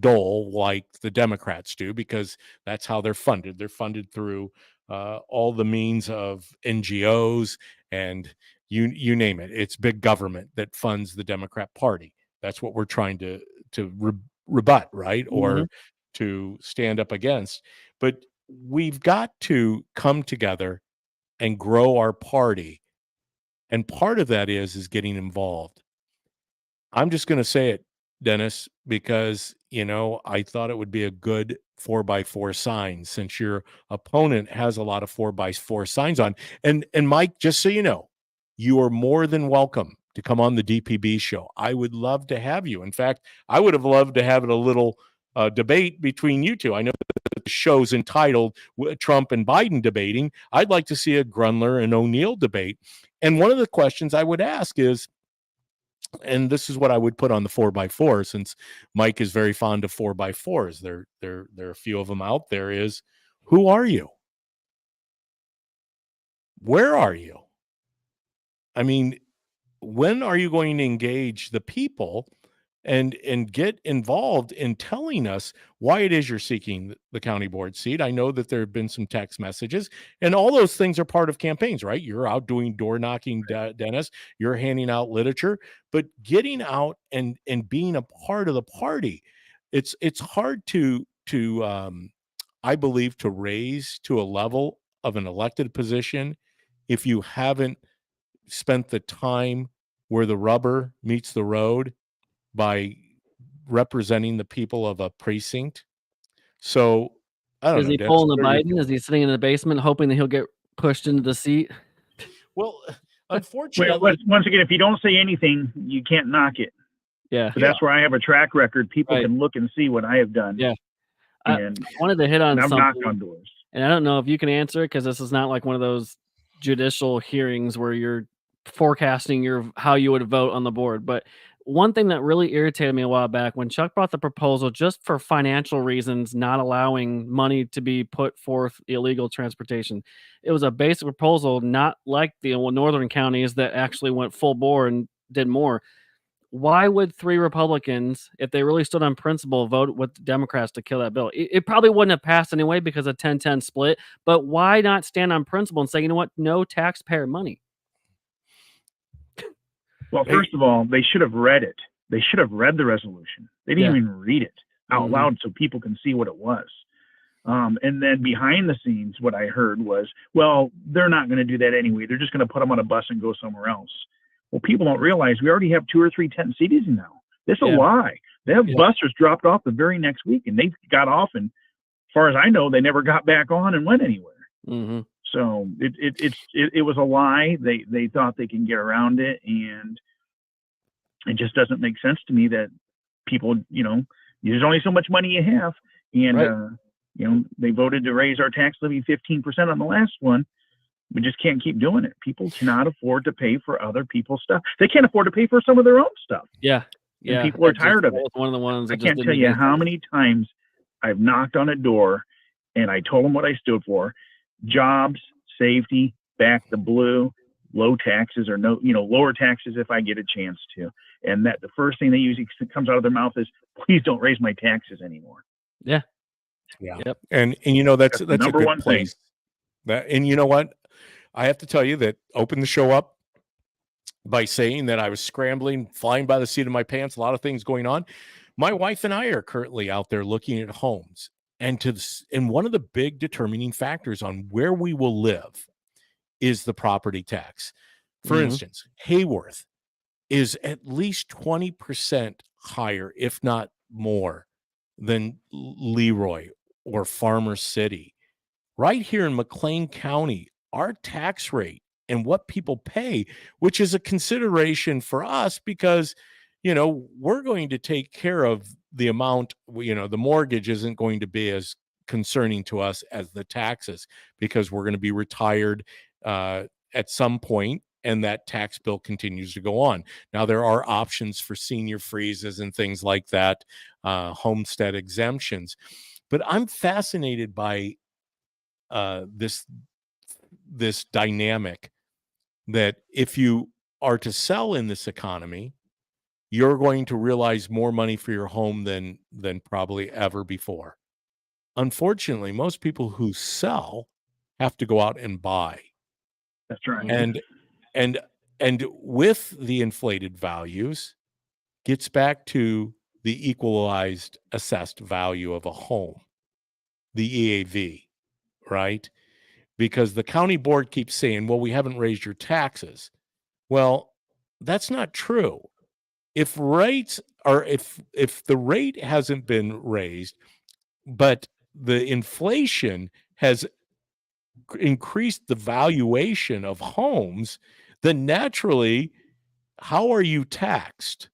dole like the Democrats do, because that's how they're funded. They're funded through all the means of NGOs and you name it. It's big government that funds the Democrat Party. That's what we're trying to rebut, right? Or to stand up against. But we've got to come together and grow our party. And part of that is getting involved. I'm just going to say it, Dennis, because, I thought it would be a good 4x4 sign, since your opponent has a lot of 4x4 signs on. And Mike, just so you know, you are more than welcome to come on the DPB show. I would love to have you. In fact, I would have loved to have it a little debate between you two. I know the show's entitled Trump and Biden debating. I'd like to see a Grunler and O'Neill debate. And one of the questions I would ask is, and this is what I would put on the 4x4, since Mike is very fond of 4x4s. There are a few of them out there. Is, who are you? Where are you? I mean, when are you going to engage the people and get involved in telling us why it is you're seeking the county board seat? I know that there have been some text messages, and all those things are part of campaigns, right? You're out doing door knocking, Dennis. You're handing out literature, but getting out and being a part of the party, it's hard to I believe, to raise to a level of an elected position if you haven't spent the time where the rubber meets the road by representing the people of a precinct. So I don't know. Is he Dennis, pulling the Biden? Is he sitting in the basement hoping that he'll get pushed into the seat? Well, unfortunately, Well, once again, if you don't say anything, you can't knock it. Yeah. But that's where I have a track record. People Right. can look and see what I have done. Yeah. And I wanted to hit on I've something, knocked on doors. and I don't know if you can answer it, because this is not like one of those judicial hearings where you're forecasting how you would vote on the board. But one thing that really irritated me a while back, when Chuck brought the proposal just for financial reasons, not allowing money to be put forth illegal transportation. It was a basic proposal, not like the northern counties that actually went full bore and did more. Why would 3 Republicans, if they really stood on principle, vote with the Democrats to kill that bill? It probably wouldn't have passed anyway because of 10-10 split, but why not stand on principle and say, you know what, no taxpayer money? Well, first of all, they should have read it. They should have read the resolution. They didn't even read it out loud so people can see what it was. And then behind the scenes, what I heard was, well, they're not going to do that anyway. They're just going to put them on a bus and go somewhere else. Well, people don't realize we already have 2 or 3 tent cities now. This is a lie. They have busters dropped off the very next week, and they got off, and as far as I know, they never got back on and went anywhere. So it was a lie. They thought they can get around it, and it just doesn't make sense to me that people, there's only so much money you have, and they voted to raise our tax levy 15% on the last one. We just can't keep doing it. People cannot afford to pay for other people's stuff. They can't afford to pay for some of their own stuff. Yeah. And people are tired of it. One of the ones I can't tell you how many times I've knocked on a door and I told them what I stood for: jobs, safety, back the blue, low taxes or no, lower taxes if I get a chance to. And that the first thing they usually comes out of their mouth is, please don't raise my taxes anymore. Yeah. Yeah. Yep. And that's the a number good one thing. place. And you know what? I have to tell you that opened the show up by saying that I was scrambling, flying by the seat of my pants, a lot of things going on. My wife and I are currently out there looking at homes, and one of the big determining factors on where we will live is the property tax. For Mhm. instance, Hayworth is at least 20% higher, if not more, than Leroy or Farmer City. Right here in McLean County, our tax rate and what people pay, which is a consideration for us because, we're going to take care of the amount, the mortgage isn't going to be as concerning to us as the taxes because we're going to be retired at some point, and that tax bill continues to go on. Now, there are options for senior freezes and things like that, homestead exemptions. But I'm fascinated by this dynamic that if you are to sell in this economy, you're going to realize more money for your home than probably ever before. Unfortunately, most people who sell have to go out and buy. That's right. Mhm. And with the inflated values, gets back to the equalized assessed value of a home, the EAV, right? Because the county board keeps saying, well, we haven't raised your taxes. Well, that's not true. If the rate hasn't been raised, but the inflation has increased the valuation of homes, then naturally, how are you taxed?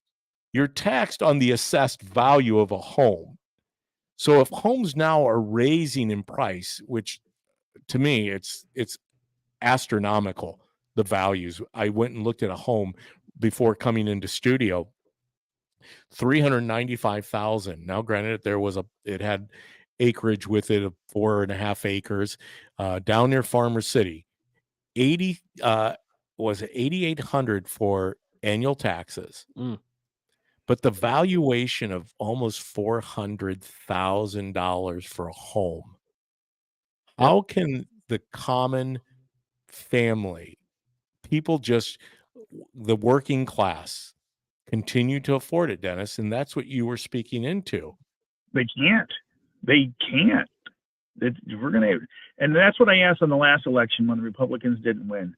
You're taxed on the assessed value of a home. So if homes now are raising in price, which to me it's astronomical, the values. I went and looked at a home before coming into studio, 395,000. Now, granted, it had acreage with it of 4.5 acres, down near Farmer City. 80 was it 8,800 for annual taxes, Mm. but the valuation of almost $400,000 for a home. Yep. How can the common family, people just the working class, continue to afford it, Dennis? And that's what you were speaking into. They can't. They can't. We're gonna, and that's what I asked on the last election when the Republicans didn't win.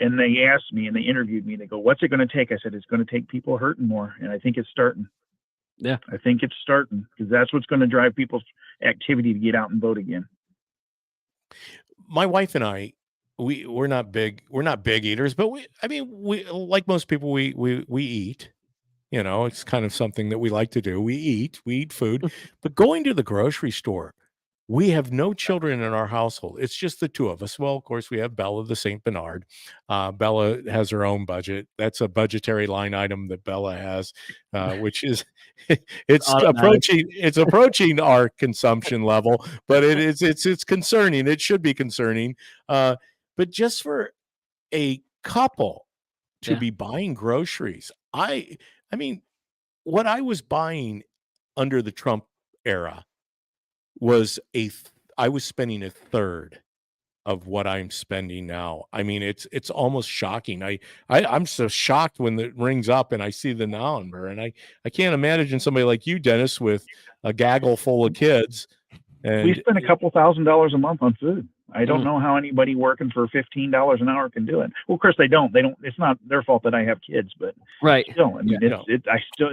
And they asked me and they interviewed me. They go, "What's it going to take?" I said, "It's going to take people hurting more." And I think it's starting. Yeah. I think it's starting because that's what's going to drive people's activity to get out and vote again. My wife and I, we're not big eaters, but we like most people, we eat. It's kind of something that we like to do. We eat food, but going to the grocery store, we have no children in our household. It's just the two of us. Well, of course, we have Bella, the Saint Bernard. Bella has her own budget. That's a budgetary line item that Bella has, which is it's Automatic. approaching our consumption level, but it's concerning. It should be concerning. But just for a couple to Yeah. be buying groceries, I mean, what I was buying under the Trump era was I was spending a third of what I'm spending now. I mean, it's almost shocking. I'm so shocked when it rings up and I see the number, and I can't imagine somebody like you, Dennis, with a gaggle full of kids. And we spend a couple $1,000s a month on food. I don't Mm. know how anybody working for $15 an hour can do it. Well, of course they don't. It's not their fault that I have kids, but Right. still, I mean, Yeah. it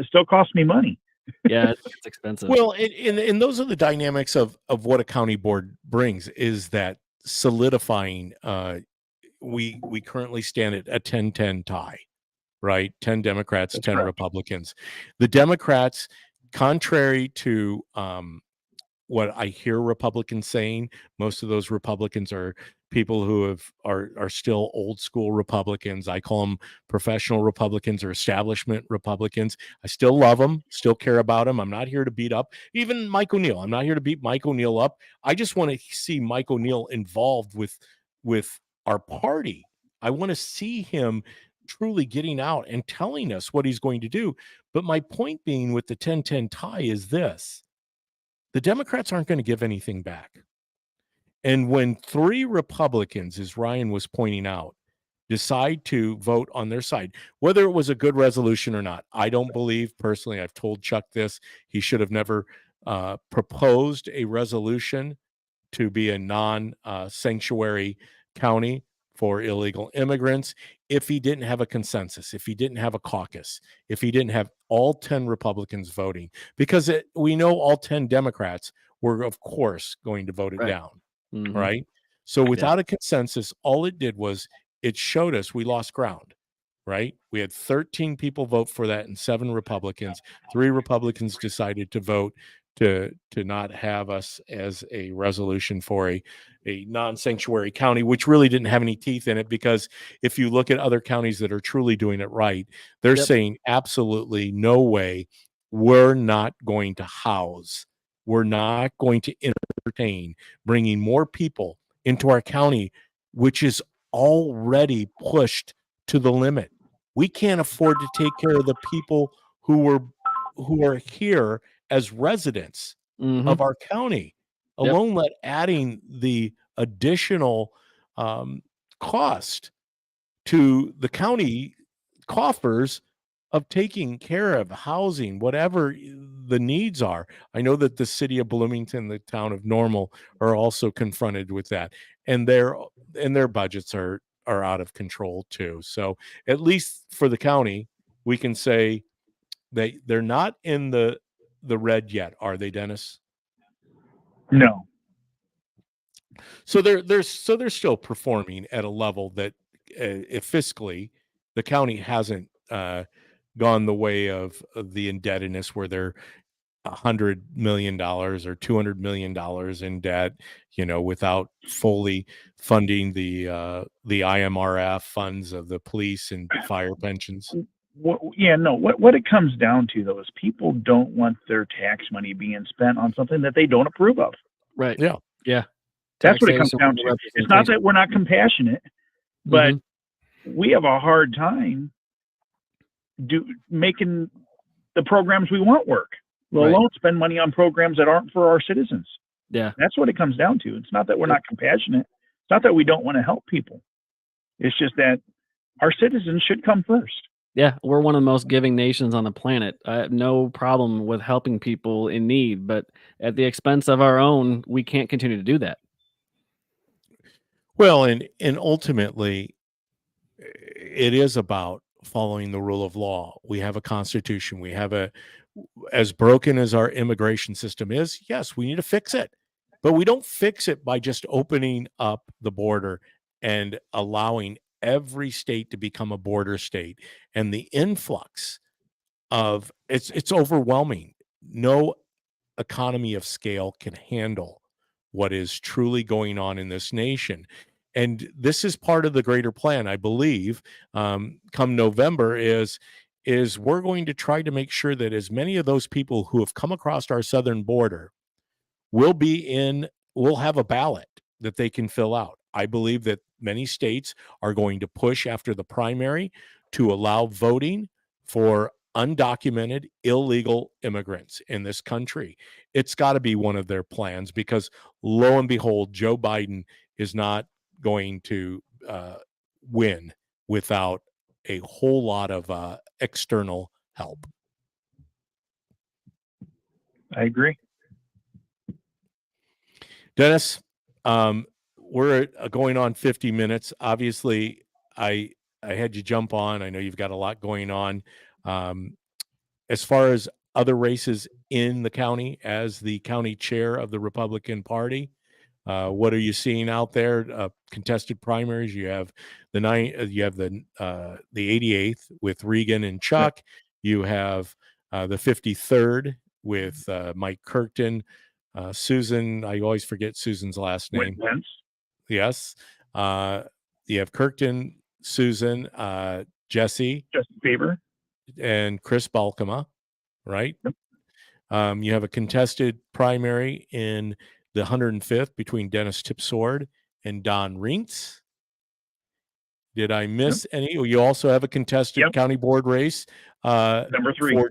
still costs me money. Yeah, it's expensive. Well, and those are the dynamics of what a county board brings, is that solidifying. We currently stand at a 10-10 tie, right? 10 Democrats, That's 10 correct. Republicans. The Democrats, contrary to what I hear Republicans saying, most of those Republicans are people who are still old school Republicans. I call them professional Republicans or establishment Republicans. I still love them, still care about them. I'm not here to beat up even Mike O'Neill. I'm not here to beat Mike O'Neill up. I just want to see Mike O'Neill involved with our party. I want to see him truly getting out and telling us what he's going to do. But my point being with the 10-10 tie is this: the Democrats aren't going to give anything back. And when 3 Republicans, as Ryan was pointing out, decide to vote on their side, whether it was a good resolution or not, I don't believe personally, I've told Chuck this, he should have never proposed a resolution to be a non-sanctuary county for illegal immigrants if he didn't have a consensus, if he didn't have a caucus, if he didn't have all 10 Republicans voting, because we know all 10 Democrats were, of course, going to vote it Right. down. Mhm. Right. So without a consensus, all it did was it showed us we lost ground. Right. We had 13 people vote for that and 7 Republicans. 3 Republicans decided to vote to not have us as a resolution for a non-sanctuary county, which really didn't have any teeth in it, because if you look at other counties that are truly doing it right, they're Yep. saying absolutely no way, we're not going to house, we're not going to entertain bringing more people into our county, which is already pushed to the limit. We can't afford to take care of the people who are here as residents Mhm. of our county, Yep. alone let adding the additional cost to the county coffers of taking care of housing, whatever the needs are. I know that the city of Bloomington, the town of Normal, are also confronted with that, and their budgets are out of control too. So at least for the county, we can say they're not in the red yet, are they, Dennis? No. So they're still performing at a level that if fiscally the county hasn't gone the way of the indebtedness where they're $100 million or $200 million in debt, without fully funding the IMRF funds of the police and fire pensions. What it comes down to, though, is people don't want their tax money being spent on something that they don't approve of. Right. Yeah. Yeah. That's what it comes Taxation down without to. It's not representation. that we're not compassionate, but Mhm. we have a hard time making the programs we want work. Let Right. alone spend money on programs that aren't for our citizens. Yeah. That's what it comes down to. It's not that we're not compassionate. It's not that we don't want to help people. It's just that our citizens should come first. Yeah, we're one of the most giving nations on the planet. I have no problem with helping people in need, but at the expense of our own, we can't continue to do that. Well, and ultimately, it is about following the rule of law. We have a constitution. We have as broken as our immigration system is, yes, we need to fix it. But we don't fix it by just opening up the border and allowing every state to become a border state. And the influx of it's overwhelming. No economy of scale can handle what is truly going on in this nation. And this is part of the greater plan, I believe, come November is we're going to try to make sure that as many of those people who have come across our southern border will have a ballot that they can fill out. I believe that many states are going to push after the primary to allow voting for undocumented illegal immigrants in this country. It's got to be one of their plans, because lo and behold, Joe Biden is not going to win without a whole lot of external help. I agree. Dennis, we're going on 50 minutes. Obviously, I had you jump on. I know you've got a lot going on. As far as other races in the county, as the county chair of the Republican Party, what are you seeing out there? Contested primaries. You have the 88th with Regan and Chuck. You have the 53rd with Mike Kirkton. Susan, I always forget Susan's last name. Wentz. Yes. You have Kirkton, Susan, Jesse, Justin Bieber, and Chris Balkema, right? Yep. You have a contested primary in the 105th between Dennis Tipsword and Don Rinks. Did I miss any? You also have a contested county board race. Number 3. For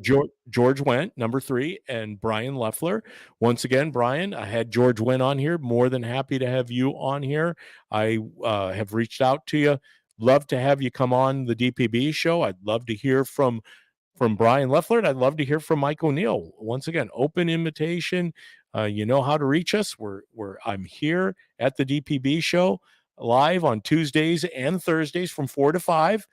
George Wendt, number 3, and Brian Leffler. Once again, Brian, I had George Wendt on here. More than happy to have you on here. I have reached out to you. Love to have you come on the DPB show. I'd love to hear from Brian Leffler, and I'd love to hear from Mike O'Neill. Once again, open invitation. You know how to reach us. I'm here at the DPB show live on Tuesdays and Thursdays from 4 to 5.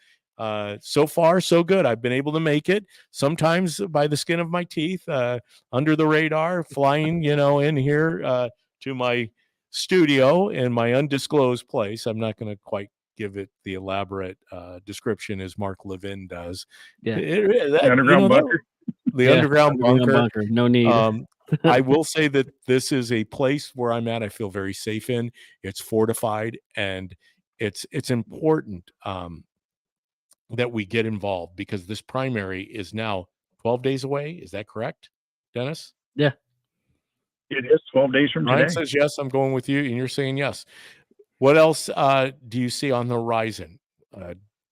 So far, so good. I've been able to make it, sometimes by the skin of my teeth, under the radar, flying, in here to my studio in my undisclosed place. I'm not going to quite give it the elaborate description as Mark Levin does. Yeah. The underground bunker. The underground bunker. No need. I will say that this is a place where I'm at. I feel very safe in. It's fortified, and it's important that we get involved, because this primary is now 12 days away. Is that correct, Dennis? Yeah. It is 12 days from Ryan today. says yes. I'm going with you, and you're saying yes. What else do you see on the horizon,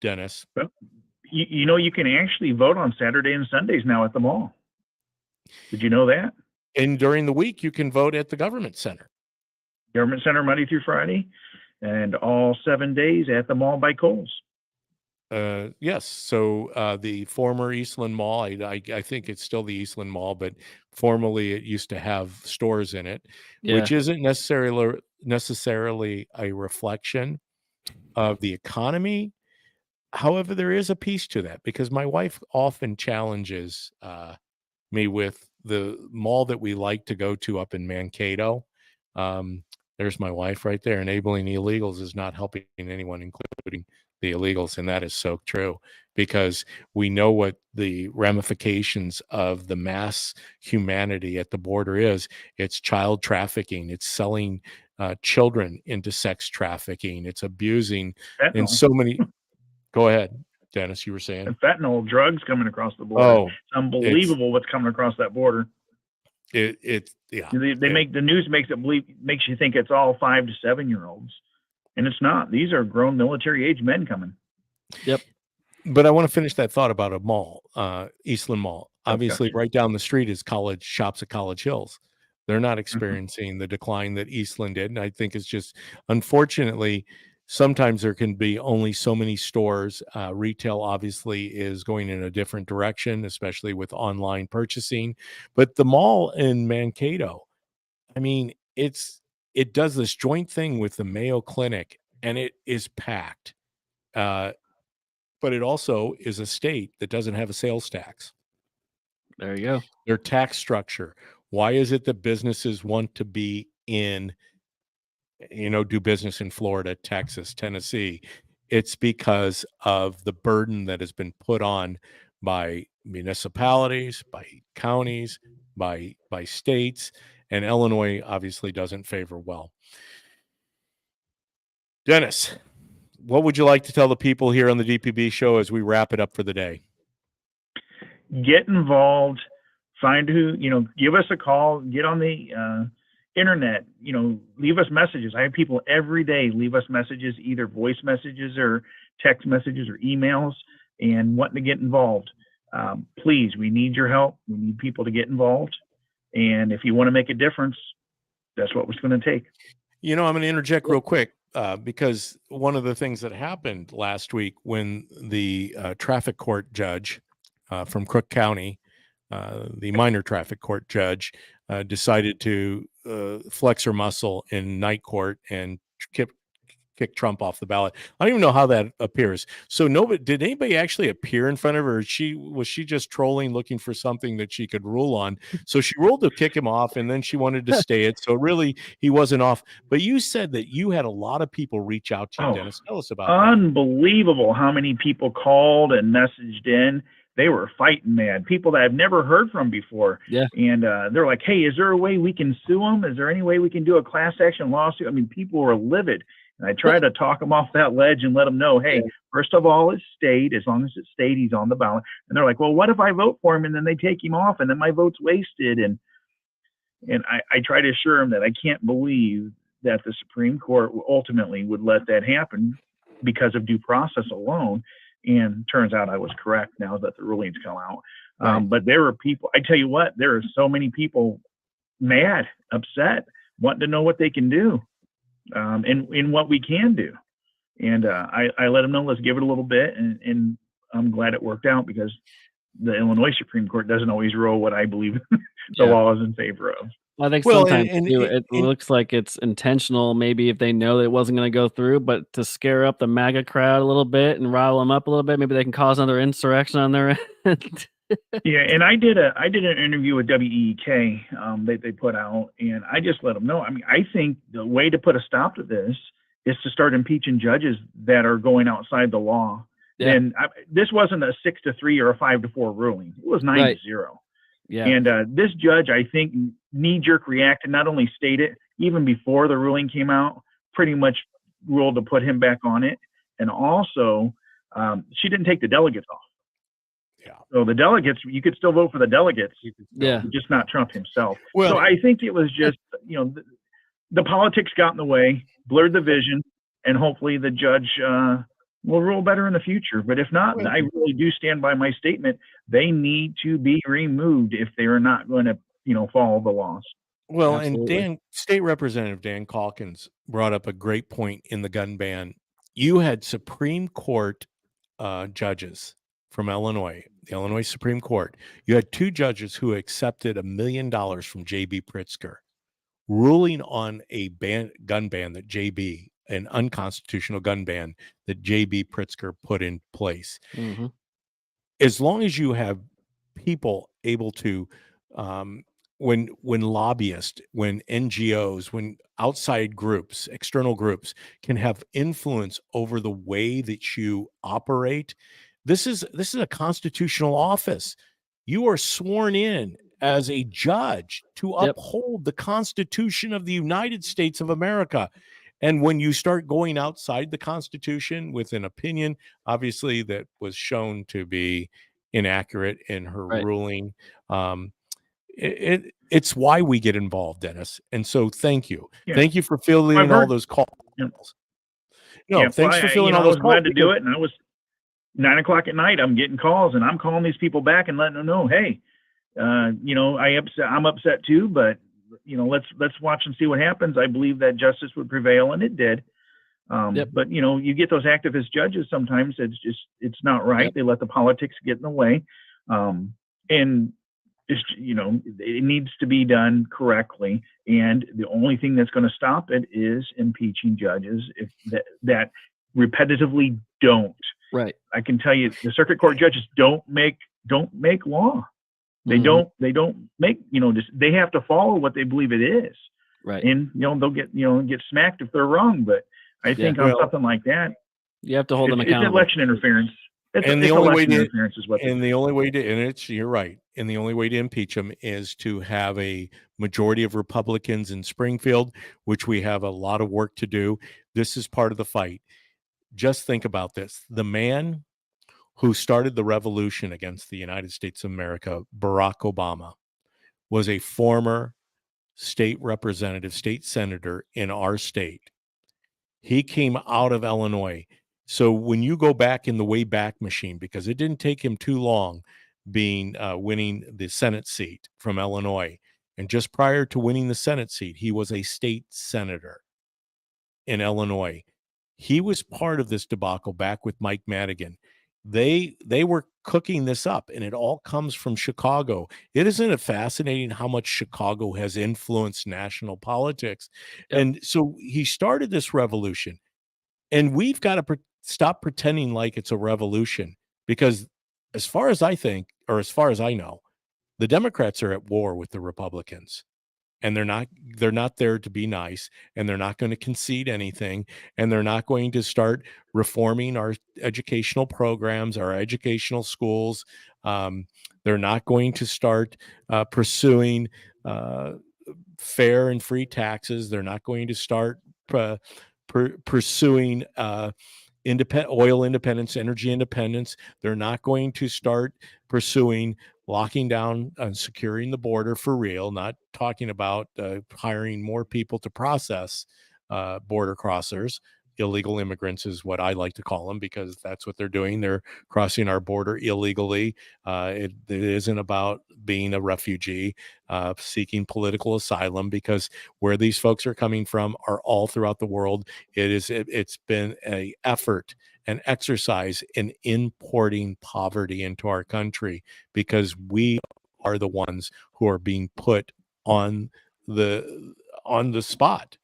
Dennis? Well, you can actually vote on Saturday and Sundays now at the mall. Did you know that? And during the week, you can vote at the government center. Government center Monday through Friday, and all 7 days at the mall by Kohl's. Yes. So the former Eastland Mall, I think it's still the Eastland Mall, but formerly it used to have stores in it, which isn't necessarily a reflection of the economy. However, there is a piece to that, because my wife often challenges me with the mall that we like to go to up in Mankato. There's my wife right there. Enabling illegals is not helping anyone, including the illegals. And that is so true, because we know what the ramifications of the mass humanity at the border is. It's child trafficking. It's selling children into sex trafficking. It's abusing. Fentanyl. And so many. Go ahead, Dennis, you were saying. And fentanyl, drugs coming across the border. Oh, it's unbelievable what's coming across that border. It's They make the news makes you think it's all 5 to 7 year olds, and it's not. These are grown military age men coming. Yep. But I want to finish that thought about a mall, Eastland Mall. Obviously, right down the street is College Shops at College Hills. They're not experiencing the decline that Eastland did, and I think it's just, unfortunately, sometimes there can be only so many stores. Retail obviously is going in a different direction, especially with online purchasing. But the mall in Mankato, I mean, it does this joint thing with the Mayo Clinic, and it is packed. But it also is a state that doesn't have a sales tax. There you go. Their tax structure. Why is it that businesses want to be do business in Florida, Texas, Tennessee? It's because of the burden that has been put on by municipalities, by counties, by states, and Illinois obviously doesn't favor well. Dennis, what would you like to tell the people here on the DPB show as we wrap it up for the day? Get involved, find give us a call, get on the internet, leave us messages. I have people every day leave us messages, either voice messages or text messages or emails, and wanting to get involved. Please, we need your help. We need people to get involved. And if you want to make a difference, that's what it's going to take. I'm going to interject real quick, because one of the things that happened last week when the traffic court judge from Crook County, the minor traffic court judge, decided to flex her muscle in night court and kick Trump off the ballot. I don't even know how that appears. So did anybody actually appear in front of her? Was she just trolling, looking for something that she could rule on? So she ruled to kick him off, and then she wanted to stay it. So really, he wasn't off. But you said that you had a lot of people reach out to you, Dennis. Tell us about that. Unbelievable how many people called and messaged in. They were fighting mad. People that I've never heard from before. Yeah. And they're like, hey, is there a way we can sue them? Is there any way we can do a class action lawsuit? I mean, people were livid. And I try to talk them off that ledge and let them know, hey, first of all, it's stayed. As long as it's stayed, he's on the ballot. And they're like, well, what if I vote for him and then they take him off and then my vote's wasted? And I try to assure them that I can't believe that the Supreme Court ultimately would let that happen. because of due process alone. And turns out I was correct now that the rulings come out. Right. But there were people, I tell you what, there are so many people mad, upset, wanting to know what they can do, and what we can do. And I let them know, let's give it a little bit. And I'm glad it worked out, because the Illinois Supreme Court doesn't always rule what I believe the law is in favor of. I think Well, sometimes and too, it looks like it's intentional, maybe if they know that it wasn't going to go through, but to scare up the MAGA crowd a little bit and rile them up a little bit, maybe they can cause another insurrection on their end. Yeah, and I did an interview with WEEK they put out, and I just let them know. I mean, I think the way to put a stop to this is to start impeaching judges that are going outside the law. Yeah. And this wasn't a 6-3 or a 5-4 ruling; it was 9-0. Yeah. And this judge, I think, knee-jerk reacted, not only stated even before the ruling came out, pretty much ruled to put him back on it, and also she didn't take the delegates off. Yeah. So the delegates, you could still vote for the delegates, Yeah. just not Trump himself. Well, so I think it was just, the politics got in the way, blurred the vision, and hopefully the judge will rule better in the future. But if not, I really do stand by my statement. They need to be removed if they are not going to, follow the laws. well, Absolutely. and State Representative Dan Calkins brought up a great point in the gun ban. You had Supreme Court judges from Illinois, the Illinois Supreme Court. You had 2 judges who accepted $1 million from J.B. Pritzker, ruling on a gun ban that an unconstitutional gun ban that J.B. Pritzker put in place. Mhm. As long as you have people able to, when lobbyists, when NGOs, when outside groups, external groups can have influence over the way that you operate, this is a constitutional office. You are sworn in as a judge to uphold the Constitution of the United States of America. And when you start going outside the Constitution with an opinion, obviously that was shown to be inaccurate in her ruling, it's why we get involved, Dennis. And so thank you. Yeah. Thank you for fielding all those calls. Yeah. No, thanks for filling all I those was calls. glad to do it, and I was 9 o'clock at night. I'm getting calls, and I'm calling these people back and letting them know, hey, I'm upset too, but let's watch and see what happens. I believe that justice would prevail, and it did. But you get those activist judges. Sometimes it's not right. They let the politics get in the way, and just it needs to be done correctly. And the only thing that's going to stop it is impeaching judges if that repetitively don't. Right. I can tell you, the circuit court judges don't make law. They don't make, they have to follow what they believe it is. Right. And, they'll get smacked if they're wrong. But I think on something like that, you have to hold them accountable. It's election interference. The only way to impeach them is to have a majority of Republicans in Springfield, which we have a lot of work to do. This is part of the fight. Just think about this. The man who started the revolution against the United States of America, Barack Obama, was a former state representative, state senator in our state. He came out of Illinois. So when you go back in the Wayback Machine, because it didn't take him too long winning the Senate seat from Illinois, and just prior to winning the Senate seat, he was a state senator in Illinois. He was part of this debacle back with Mike Madigan. They were cooking this up, and it all comes from Chicago. Isn't it fascinating how much Chicago has influenced national politics? Yep. And so he started this revolution, and we've got to stop pretending like it's a revolution, because as far as I think, or as far as I know, the Democrats are at war with the Republicans. And they're not there to be nice, and they're not going to concede anything, and they're not going to start reforming our educational programs, our educational schools. They're not going to start pursuing fair and free taxes. They're not going to start pursuing oil independence, energy independence. They're not going to start pursuing locking down and securing the border for real, not talking about hiring more people to process border crossers, illegal immigrants is what I like to call them, because that's what they're doing. They're crossing our border illegally. It isn't about being a refugee seeking political asylum, because where these folks are coming from are all throughout the world. It's been a effort, an exercise in importing poverty into our country, because we are the ones who are being put on the spot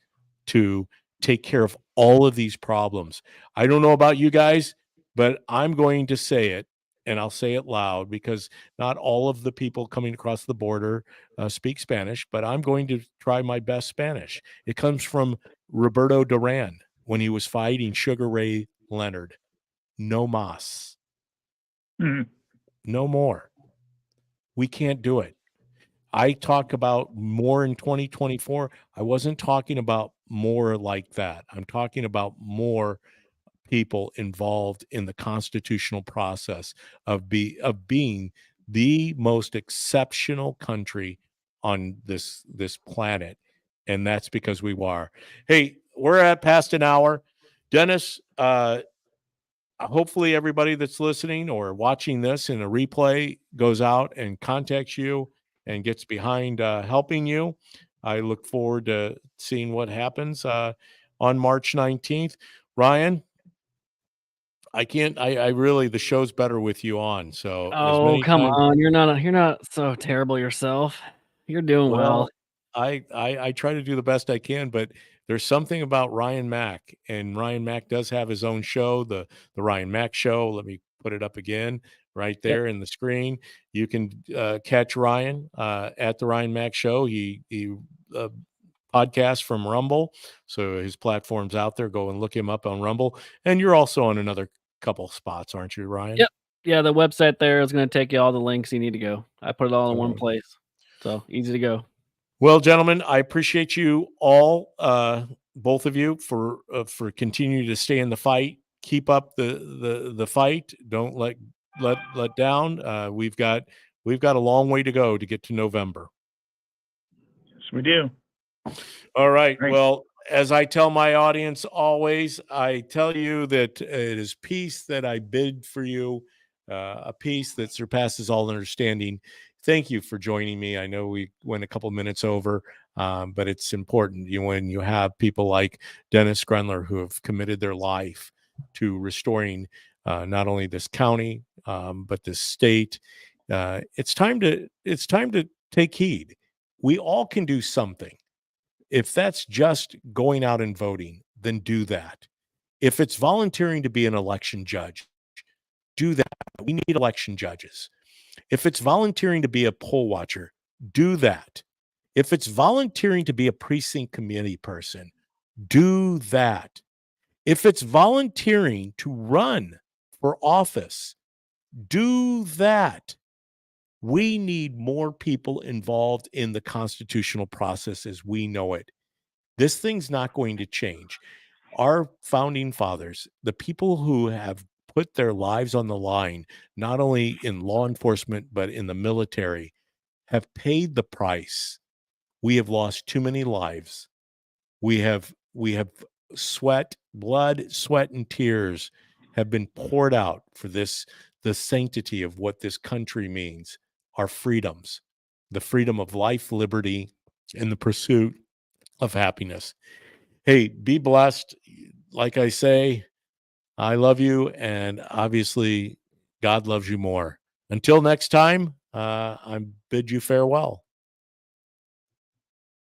to take care of all of these problems. I don't know about you guys, but I'm going to say it, and I'll say it loud, because not all of the people coming across the border speak Spanish, but I'm going to try my best Spanish. It comes from Roberto Duran when he was fighting Sugar Ray Leonard. No mas. Mhm. No more. We can't do it. I talk about more in 2024. I wasn't talking about more like that. I'm talking about more people involved in the constitutional process of being the most exceptional country on this planet, and that's because we are. Hey, we're at past an hour. Dennis, hopefully everybody that's listening or watching this in a replay goes out and contacts you and gets behind helping you. I look forward to seeing what happens on March 19th. Ryan, I really, the show's better with you on. So as Oh, many come times, on. You're not so terrible yourself. You're doing well. well, I try to do the best I can, but there's something about Ryan Mack, and Ryan Mack does have his own show, the Ryan Mack Show. Let me put it up again right Yep. there in the screen. You can catch Ryan at the Ryan Mack Show. He podcasts from Rumble, so his platform's out there. Go and look him up on Rumble, and you're also on another couple spots, aren't you, Ryan? Yep. Yeah, the website there is gonna take you all the links you need to go. I put it all in one So, place. So easy to go. well, gentlemen, I appreciate you all, both of you, for continuing to stay in the fight. Keep up the fight. Don't let down. We've got a long way to go to get to November. Yes, we do. All right. Right. Well, as I tell my audience always, I tell you that it is peace that I bid for you, a peace that surpasses all understanding. Thank you for joining me. I know we went a couple minutes over, but it's important when you have people like Dennis Grunler who have committed their life to restoring not only this county but this state. It's time to take heed. We all can do something. If that's just going out and voting, then do that. If it's volunteering to be an election judge, do that. We need election judges. If it's volunteering to be a poll watcher, do that. If it's volunteering to be a precinct committee person, do that. If it's volunteering to run for office, do that. We need more people involved in the constitutional process as we know it. This thing's not going to change. Our founding fathers, the people who have put their lives on the line, not only in law enforcement, but in the military, have paid the price. We have lost too many lives. We have blood, sweat, and tears have been poured out for this, the sanctity of what this country means, our freedoms, the freedom of life, liberty, and the pursuit of happiness. Hey, be blessed. Like I say, I love you, and obviously, God loves you more. Until next time, I bid you farewell.